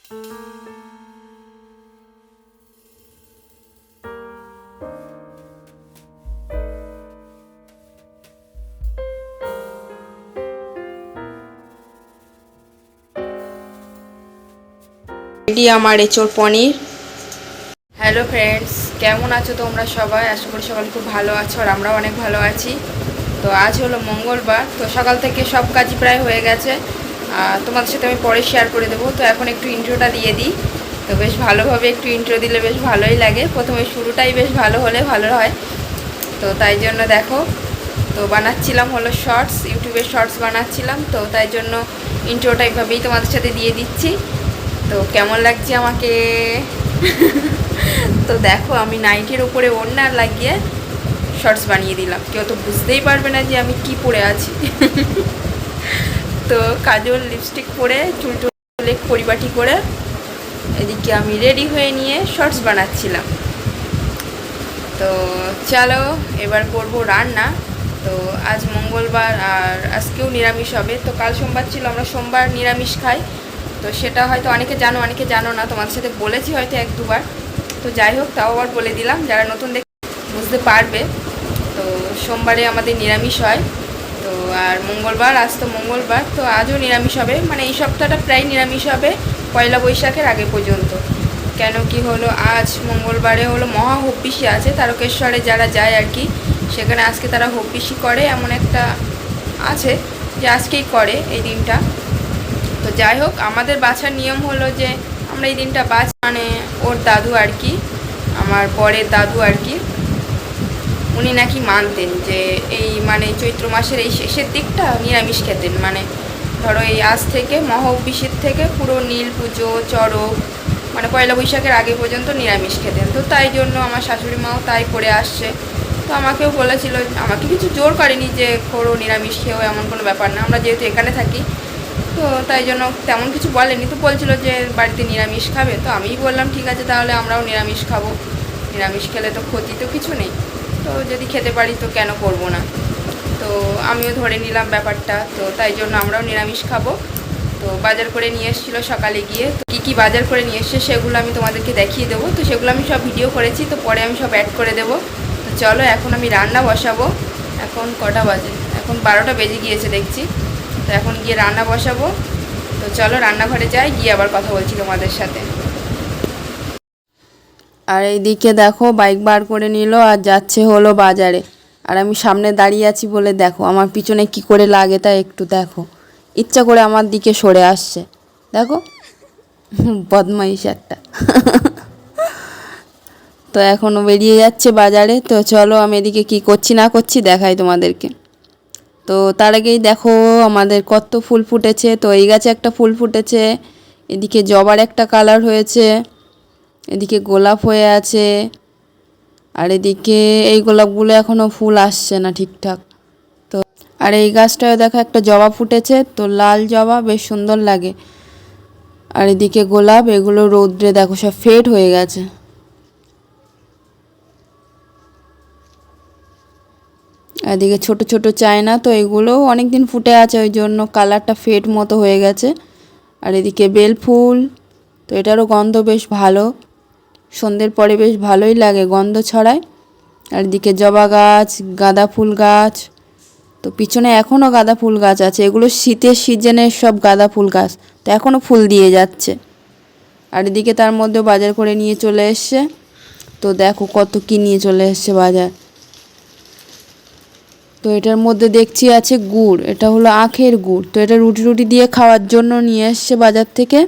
Ready আমার এঁচোড় পনির। Hello friends, কেমন আছো তোমরা সবাই? আশা করি সকালে খুব ভালো আছো, আর আমরাও অনেক ভালো আছি। তো আজ হলো মঙ্গলবার, তো সকাল থেকে সব কাজই প্রায় হয়ে গেছে। তোমাদের সাথে আমি পরে শেয়ার করে দেবো। তো এখন একটু ইন্ট্রোটা দিয়ে দিই। তো বেশ ভালোভাবে একটু ইন্ট্রো দিলে বেশ ভালোই লাগে, প্রথমে শুরুটাই বেশ ভালো হলে ভালো হয়। তো তাই জন্য দেখো, তো বানাচ্ছিলাম হলো শর্টস, ইউটিউবের শর্টস বানাচ্ছিলাম, তো তাই জন্য ইন্ট্রোটা এইভাবেই তোমাদের সাথে দিয়ে দিচ্ছি। তো কেমন লাগছে আমাকে? তো দেখো, আমি নাইটের উপরে ওড়না লাগিয়ে শর্টস বানিয়ে দিলাম, কেউ তো বুঝতেই পারবে না যে আমি কি পরে আছি। তো কাজল লিপস্টিক পরে চুল টুলে পরিপাটি করে এদিকে আমি রেডি হয়ে নিয়ে শর্টস বানাচ্ছিলাম। তো চলো এবার করব রান্না। তো আজ মঙ্গলবার আর আজকেও নিরামিষ হবে। তো কাল সোমবার ছিল, আমরা সোমবার নিরামিষ খাই। তো সেটা হয়তো অনেকে জানো, অনেকে জানো না, তোমাদের সাথে বলেছি হয়তো এক দুবার। তো যাই হোক, তাও আবার বলে দিলাম, যারা নতুন দেখে বুঝতে পারবে। তো সোমবারে আমাদের নিরামিষ হয়। তো আর মঙ্গলবার, আজ তো মঙ্গলবার, তো আজও নিরামিষ হবে, মানে এই সপ্তাহটা প্রায় নিরামিষ হবে পয়লা বৈশাখের আগে পর্যন্ত। কেন কি হলো, আজ মঙ্গলবারে হলো মহা হব্বিষি আছে, তারকেশ্বরে যারা যায় আর কি, সেখানে আজকে তারা হব্বিষি করে, এমন একটা আছে যে আজকেই করে এই দিনটা। তো যাই হোক, আমাদের বাছার নিয়ম হলো যে আমরা এই দিনটা মানে ওর দাদু আর কি, আমার বরের দাদু আর কি, উনি নাকি মানতেন যে এই মানে চৈত্র মাসের এই শেষের দিকটা নিরামিষ খেতেন, মানে ধরো এই আজ থেকে মহব্বিষের থেকে পুরো নীল পুজো চড়ক মানে পয়লা বৈশাখের আগে পর্যন্ত নিরামিষ খেতেন। তো তাই জন্য আমার শাশুড়ি মাও তাই করে আসছে। তো আমাকেও বলেছিল, আমাকে কিছু জোর করেনি যে করো নিরামিষ খেয়েও, এমন কোনো ব্যাপার না, আমরা যেহেতু এখানে থাকি। তো তাই জন্য তেমন কিছু বলেনি, তো বলছিল যে বাড়িতে নিরামিষ খাবে। তো আমিই বললাম ঠিক আছে, তাহলে আমরাও নিরামিষ খাবো, নিরামিষ খেলে তো ক্ষতি তো কিছু নেই, তো যদি খেতে পারি তো কেন করব না। তো আমিও ধরে নিলাম ব্যাপারটা, তো তাই জন্য আমরাও নিরামিষ খাবো। তো বাজার করে নিয়ে এসেছিলো সকালে গিয়ে, তো কী কী বাজার করে নিয়ে এসছে সেগুলো আমি তোমাদেরকে দেখিয়ে দেবো। তো সেগুলো আমি সব ভিডিও করেছি, তো পরে আমি সব অ্যাড করে দেবো। তো চলো এখন আমি রান্না বসাবো। এখন কটা বাজে? এখন 12টা বেজে গিয়েছে দেখছি। তো এখন গিয়ে রান্না বসাবো। তো চলো রান্নাঘরে যাই, গিয়ে আবার কথা বলছি তোমাদের সাথে। আর এইদিকে দেখো, বাইক বার করে নিল আর যাচ্ছে হলো বাজারে। আর আমি সামনে দাঁড়িয়ে আছি বলে দেখো আমার পিছনে কি করে লাগে, তা একটু দেখো, ইচ্ছা করে আমার দিকে সরে আসছে, দেখো। বদমাইশ একটা। তো এখনও বেরিয়ে যাচ্ছে বাজারে। তো চলো আমি এদিকে কি করছি না করছি দেখাই তোমাদেরকে। তো তার আগেই দেখো আমাদের কত ফুল ফুটেছে। তো এই গাছে একটা ফুল ফুটেছে, এদিকে জবার একটা কালার হয়েছে, এদিকে গোলাপ হয়ে আছে, আর এদিকে এই গোলাপগুলো এখনও ফুল আসছে না ঠিকঠাক। তো আর এই গাছটায় দেখো একটা জবা ফুটেছে, তো লাল জবা, বেশ সুন্দর লাগে। আর এদিকে গোলাপ, এগুলো রৌদ্রে দেখো সব ফেড হয়ে গেছে। এদিকে ছোট ছোট চায়না, তো এগুলোও অনেক দিন ফুটে আছে, ওই জন্য কালারটা ফেড মতো হয়ে গেছে। আর এদিকে বেল ফুল, তো এটারও গন্ধ বেশ ভালো, সন্ধ্যের পরে বেশ ভালোই লাগে, গন্ধ ছড়ায়। আর এদিকে জবা গাছ, গাঁদা ফুল গাছ, তো পিছনে এখনও গাঁদা ফুল গাছ আছে, এগুলো শীতের সিজনের সব গাঁদা ফুল গাছ, তো এখনও ফুল দিয়ে যাচ্ছে। আর এদিকে তার মধ্যে বাজার করে নিয়ে চলে এসছে। তো দেখো কত কী নিয়ে চলে এসছে বাজার। তো এটার মধ্যে দেখছি আছে গুড়, এটা হলো আখের গুড়, তো এটা রুটি রুটি দিয়ে খাওয়ার জন্য নিয়ে এসছে বাজার থেকে।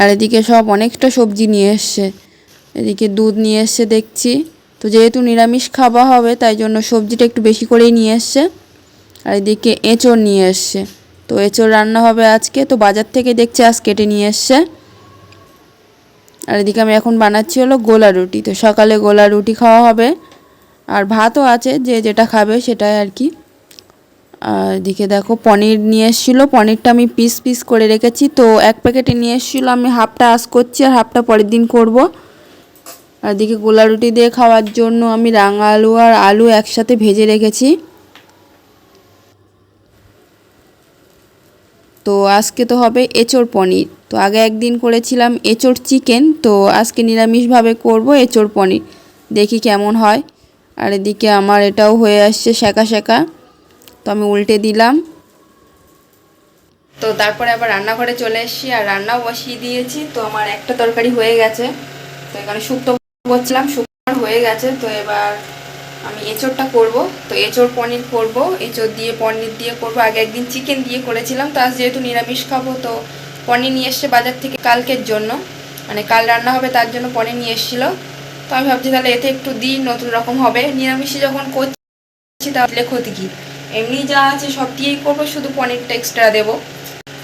আর এদিকে সব অনেকটা সবজি নিয়ে এসছে, এদিকে দুধ নিয়ে এসছে দেখছি। তো যেহেতু নিরামিষ খাওয়া হবে তাই জন্য সবজিটা একটু বেশি করেই নিয়ে এসছে। আর এদিকে এঁচোড় নিয়ে এসছে, তো এঁচোড় রান্না হবে আজকে, তো বাজার থেকে দেখছি আজ কেটে নিয়ে এসছে। আর এদিকে আমি এখন বানাচ্ছি হলো গোলা রুটি, তো সকালে গোলা রুটি খাওয়া হবে, আর ভাতও আছে, যে যেটা খাবে সেটাই আর কি। আর এদিকে দেখো পনির নিয়ে এসেছিলো, পনিরটা আমি পিস পিস করে রেখেছি, তো এক প্যাকেটে নিয়ে এসেছিলো, আমি হাফটা আজ করছি আর হাফটা পরের দিন করব। আর এদিকে গোলা রুটি দিয়ে খাওয়ার জন্য আমি রাঙা আলু আর আলু একসাথে ভেজে রেখেছি। তো আজকে তো হবে এঁচোড় পনির। তো আগে একদিন করেছিলাম এঁচোড় চিকেন, তো আজকে নিরামিষভাবে করব এঁচোড় পনির, দেখি কেমন হয়। আর এদিকে আমার এটাও হয়ে আসছে সেকা সেকা, তো আমি উল্টে দিলাম। তো তারপরে আবার রান্নাঘরে চলে এসেছি আর রান্নাও বসিয়ে দিয়েছি। তো আমার একটা তরকারি হয়ে গেছে, তো এখানে শুক্তো করছিলাম, শুক্তো হয়ে গেছে। তো এবার আমি এঁচোড়টা করব। তো এঁচোড় পনির করব, এঁচোড় দিয়ে পনির দিয়ে করব। আগে একদিন চিকেন দিয়ে করেছিলাম, তো আজ যেহেতু নিরামিষ খাবো তো পনির নিয়ে এসছে বাজার থেকে কালকের জন্য, মানে কাল রান্না হবে তার জন্য পনির নিয়ে এসেছিলো। তো আমি ভাবছি তাহলে এতে একটু দিই, নতুন রকম হবে। নিরামিষে যখন করছি তাহলে ক্ষতি কি, এমনি যা আছে সব দিয়েই করবো, শুধু পনিরটা এক্সট্রা দেবো।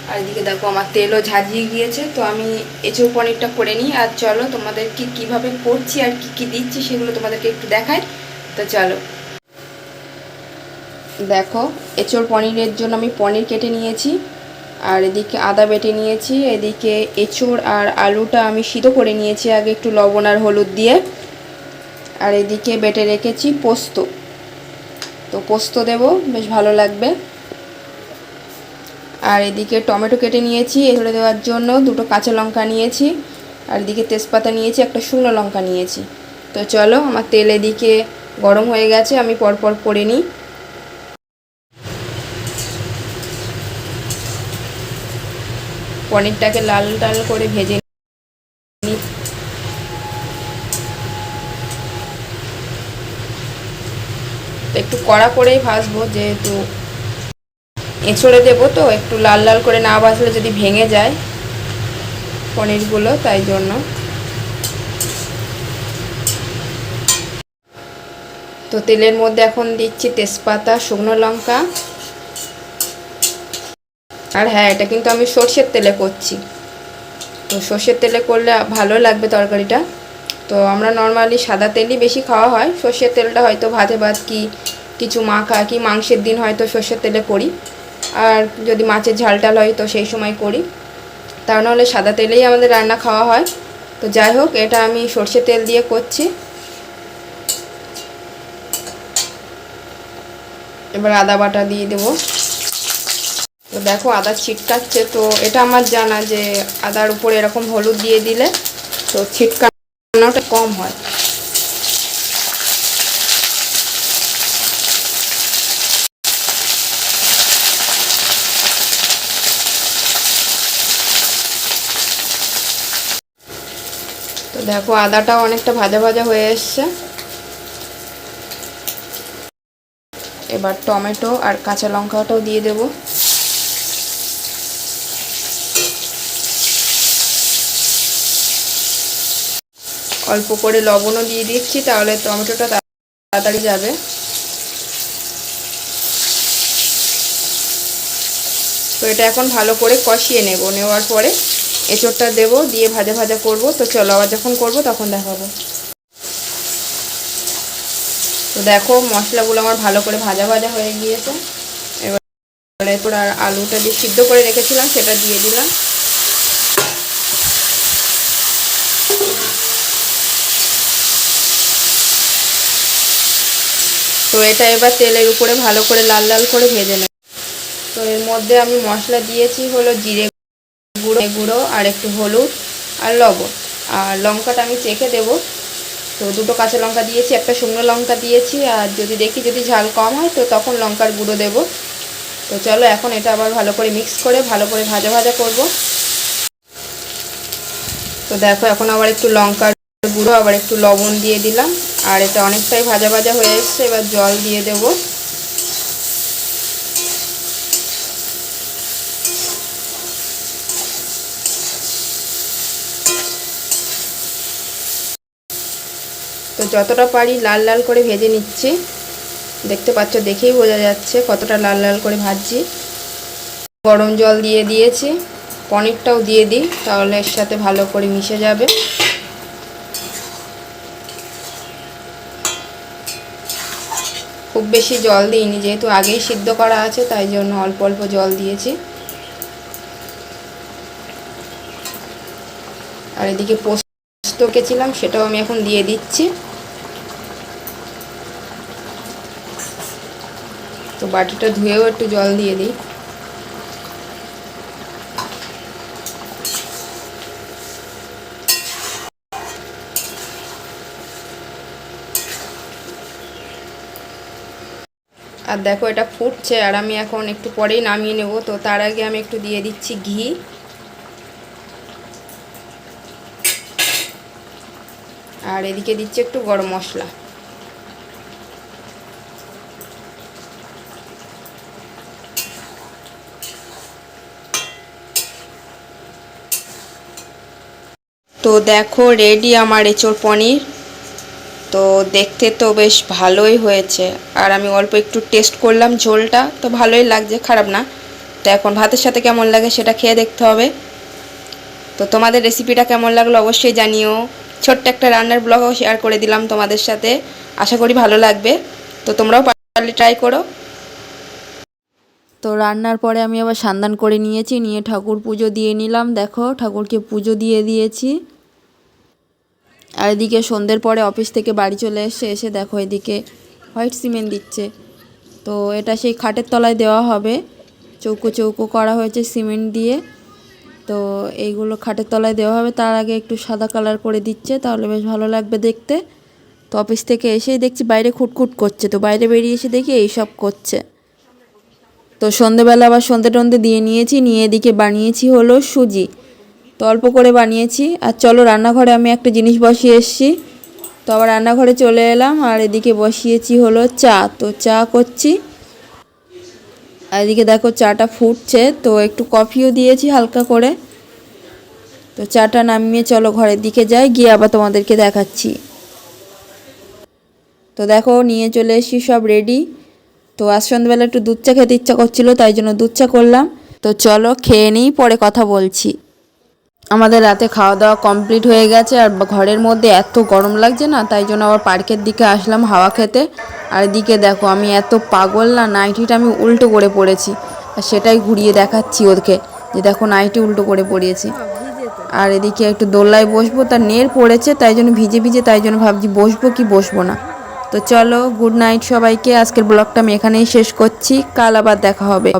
আর এদিকে দেখো আমার তেলও ঝাঁঝিয়ে গিয়েছে, তো আমি এঁচোড় পনিরটা করে নিই। আর চলো তোমাদেরকে কীভাবে করছি আর কি কি দিচ্ছি সেগুলো তোমাদেরকে একটু দেখাই। তো চলো দেখো, এঁচোড় পনিরের জন্য আমি পনির কেটে নিয়েছি, আর এদিকে আদা বেটে নিয়েছি। এদিকে এঁচোড় আর আলুটা আমি সিদ্ধ করে নিয়েছি আগে একটু লবণ আর হলুদ দিয়ে। আর এদিকে বেটে রেখেছি পোস্ত, তো পোস্ত দেব, বেশ ভালো লাগবে। আর এদিকে টমেটো কেটে নিয়েছি এগুলো দেওয়ার জন্য, দুটো কাঁচা লঙ্কা নিয়েছি, আর এদিকে তেজপাতা নিয়েছি, একটা শুকনো লঙ্কা নিয়েছি। তো চলো, আমার তেল এদিকে গরম হয়ে গেছে, আমি পরপর করে নিই। পনিরটাকে লাল লাল করে ভেজে নিই। একটু কড়া করেই ভাজবো, যেহেতু এঁচড়ে দেবো, তো একটু লাল লাল করে না ভাজলে যদি ভেঙে যায় পনিরগুলো, তাই জন্য। তো তেলের মধ্যে এখন দিচ্ছি তেজপাতা, শুকনো লঙ্কা, আর হ্যাঁ, এটা কিন্তু আমি সর্ষের তেলে করছি, তো সর্ষের তেলে করলে ভালো লাগবে তরকারিটা। তো আমরা নর্মালি সাদা তেলই বেশি খাওয়া হয়, সর্ষের তেলটা হয়তো ভাতে ভাত কি কিছু মাখা কি মাংসের দিন হয়তো সর্ষের তেলে করি, আর যদি মাছের ঝাল টাল হয় তো সেই সময় করি, তা নাহলে সাদা তেলেই আমাদের রান্না খাওয়া হয়। তো যাই হোক, এটা আমি সর্ষের তেল দিয়ে করছি। এবার আদা বাটা দিয়ে দেবো। তো দেখো আদা ছিটকাচ্ছে, তো এটা আমার জানা যে আদার উপরে এরকম হলুদ দিয়ে দিলে তো ছিটকানোটা কম হয়। তো দেখো আদাটাও অনেকটা ভাজা ভাজা হয়ে এসছে। এবার টমেটো আর কাঁচা লঙ্কাটাও দিয়ে দেব। অল্প করে লবণও দিয়ে দিচ্ছি, তাহলে টমেটোটা তাড়াতাড়ি যাবে। তো এটা এখন ভালো করে কষিয়ে নেব, নেওয়ার পরে এঁচোড়টা দেব, দিয়ে ভাজা ভাজা করব। তো চলো আবার যখন করব তখন দেখাবো। তো দেখো মশলাগুলো আমার ভালো করে ভাজা ভাজা হয়ে গিয়েছে। এবার এরপর আর আলুটা দিয়ে সিদ্ধ করে রেখেছিলাম সেটা দিয়ে দিলাম। তো এটা এবার তেলের উপরে ভালো করে লাল লাল করে ভেজে নেব। তো এর মধ্যে আমি মশলা দিয়েছি হলো জিরে গুঁড়ো আর একটু হলুদ আর লবণ, আর লঙ্কাটা আমি চেখে দেব। তো দুটো কাঁচা লঙ্কা দিয়েছি, একটা শুকনো লঙ্কা দিয়েছি, আর যদি দেখি যদি ঝাল কম হয় তো তখন লঙ্কার গুঁড়ো দেব। তো চলো এখন এটা আবার ভালো করে মিক্স করে ভালো করে ভাজা ভাজা করব। তো দেখো এখন আবার একটু লঙ্কার গুঁড়ো আবার একটু লবণ দিয়ে দিলাম, আর এটা অনেকটাই ভাজা ভাজা হয়ে এসছে। এবার জল দিয়ে দেব। তো যতটা পারি লাল লাল করে ভেজে নিচ্ছি, দেখতে পাচ্ছ, দেখেই বোঝা যাচ্ছে কতটা লাল লাল করে ভাজছি। গরম জল দিয়ে দিয়েছি, পনিরটাও দিয়ে দিই, তাহলে এর সাথে ভালো করে মিশে যাবে। খুব বেশি জল দিইনি, যেহেতু আগেই সিদ্ধ করা আছে, তাই জন্য অল্প অল্প জল দিয়েছি। আর এদিকে পোস্ত কেছিলাম সেটাও আমি এখন দিয়ে দিচ্ছি। তো বাটিটা ধুয়েও একটু জল দিয়ে দিই। আর দেখো এটা ফুটছে, আর আমি এখন একটু পরেই নামিয়ে নেব। তো তার আগে আমি একটু দিয়ে দিচ্ছি ঘি, আর এদিকে দিচ্ছি একটু গরম মশলা। তো দেখো রেডি আমার এঁচোড় পনির। তো দেখতে তো বেশ ভালোই হয়েছে, আর আমি অল্প একটু টেস্ট করলাম, ঝোলটা তো ভালোই লাগছে, খারাপ না। তো এখন ভাতের সাথে কেমন লাগে সেটা খেয়ে দেখতে হবে। তো তোমাদের রেসিপিটা কেমন লাগলো অবশ্যই জানিও। ছোট্ট একটা রান্নার ব্লগও শেয়ার করে দিলাম তোমাদের সাথে, আশা করি ভালো লাগবে। তো তোমরাও পারলে ট্রাই করো। তো রান্নার পরে আমি আবার সান্দান করে নিয়েছি, নিয়ে ঠাকুর পুজো দিয়ে নিলাম। দেখো ঠাকুরকে পুজো দিয়ে দিয়েছি। আর এদিকে সন্ধ্যের পরে অফিস থেকে বাড়ি চলে এসে দেখো এদিকে হোয়াইট সিমেন্ট দিচ্ছে। তো এটা সেই খাটের তলায় দেওয়া হবে, চৌকো চৌকো করা হয়েছে সিমেন্ট দিয়ে। তো এইগুলো খাটের তলায় দেওয়া হবে, তার আগে একটু সাদা কালার করে দিচ্ছে, তাহলে বেশ ভালো লাগবে দেখতে। তো অফিস থেকে এসেই দেখছি বাইরে খুটখুট করছে, তো বাইরে বেরিয়ে এসে দেখি এইসব করছে। তো সন্ধেবেলা আবার সন্ধে টন্ধে দিয়ে নিয়েছি, নিয়ে এদিকে বানিয়েছি হলো সুজি। তো অল্প করে বানিয়েছি। আর চলো রান্নাঘরে আমি একটা জিনিস বসিয়ে এসেছি। তো আবার রান্নাঘরে চলে এলাম, আর এদিকে বসিয়েছি হলো চা। তো চা করছি, আর এদিকে দেখো চাটা ফুটছে। তো একটু কফিও দিয়েছি হালকা করে। তো চাটা নামিয়ে চলো ঘরের দিকে যাই, গিয়ে আবার তোমাদেরকে দেখাচ্ছি। তো দেখো নিয়ে চলে এসেছি সব রেডি। তো আজ সন্ধ্যাবেলা একটু দুধ চা খেতে ইচ্ছা করছিল, তাই জন্য দুধ চা করলাম। তো চলো খেয়ে নিই, পরে কথা বলছি। আমাদের রাতে খাওয়া দাওয়া কমপ্লিট হয়ে গেছে, আর ঘরের মধ্যে এত গরম লাগছে না, তাই জন্য আবার পার্কের দিকে আসলাম হাওয়া খেতে। আর এদিকে দেখো আমি এত পাগল না, নাইটিটা আমি উল্টো করে পড়েছি, আর সেটাই ঘুরিয়ে দেখাচ্ছি ওদেরকে যে দেখো নাইটি উল্টো করে পড়িয়েছি। আর এদিকে একটু দোলনায় বসবো, তার নের পড়েছে, তাই জন্য ভিজে ভিজে, তাই জন্য ভাবছি বসবো কি বসবো না। তো চলো গুড নাইট সবাইকে, আজকের ব্লগটা আমি এখানেই শেষ করছি, কাল আবার দেখা হবে।